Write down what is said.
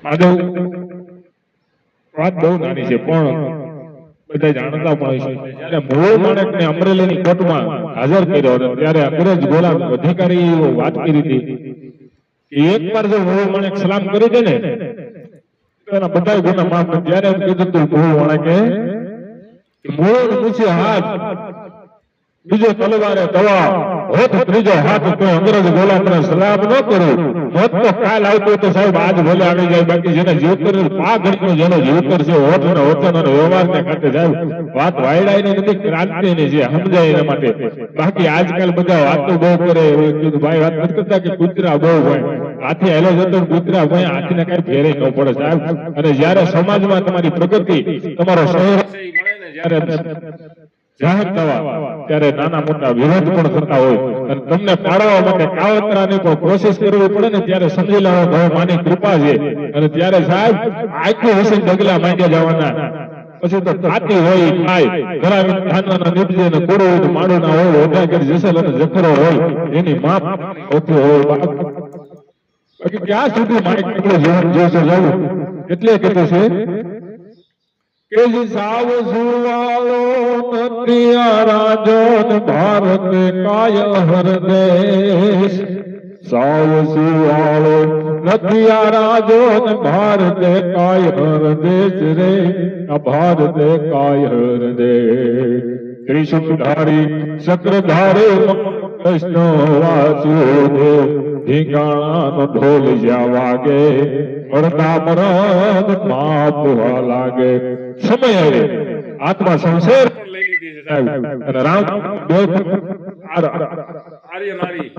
માધવ વાત બહુ નાની છે પણ બધા જાણતા પણ હશે જ્યારે મૂળ માણેકને અમરેલીની કોર્ટમાં હાજર કર્યો ત્યારે અંગ્રેજ ગોળા અધિકારી વાત કરી હતી કે એકવાર જો મૂળ માણેક સલામ કરી દે ને તો એના બધા ગુના માફ થાય. ત્યારે એમ કીધું તું મૂળ માણેકે મૂળ પૂછે હાથ બીજો તલવારે તવા હોઠ ત્રીજો હાથ કોઈ અંગ્રેજ ગોળાને સલામ ન કરું હોત તો કાલ આવતો તો સાહેબ આજ ભલે આવી જાય. બાકી જેને જીવ કર્યું આ ઘડીનો જેનો જીવ કરશે હોઠ અને વચન અને વ્યવહારને કાંઠે સાહેબ વાત વાયડાની નથી ક્રાંતિની છે સમજાય એના માટે. બાકી આજકાલ બધા વાતો બહુ કરે કીધું ભાઈ વાત નથી કરતા કે કૂતરા બહુ હોય હાથી હેલો જતો કૂતરા હોય હાથીને કઈ ફેરે ન પડે સાહેબ. અને જયારે સમાજમાં તમારી પ્રગતિ તમારો શહેર મળે ને જયારે જાહેર થવા ત્યારે નાના મોટા વિરોધ પણ થતા હોય અને તમને પાડવા માટે કાવતરાની પણ કોશિશ કરવી પડે ને ત્યારે સમજી લેવો ભાઈ માની કૃપા છે. અને ત્યારે સાહેબ આખું વિશે ડગલા માંડ્યા જવાના પછી તો ખાતી હોય ખાય ઘરાવી ખાનવાના નીપજે ને કોડો હોય તો માડું ના હોય ઓઢા કરી જસલ અને જખરો હોય એની માપ ઓછું હોય. બાકી ક્યાં સુધી માઇક એટલું જીવન જોશે જવું એટલે કીધું છે કે સાવ સુવાળો નથી આ રાજો ભારત કાયલ હરદેશ. સાવ સુવાળો નથી આ રાજો ભારત કાયલ હરદેશ રે આ ભારત કાયલ હરદેશ. ત્રિશુલધારી ચક્રધારી કૃષ્ણ વાસુદેવ ઢીંગાણાનો ઢોલ જ્યાં વાગે મરતા મરણ માપવા લાગે. સમય આવે આત્મા સંશેર લઈ લીધી છે સાહેબ અને રામ આર્ય નારી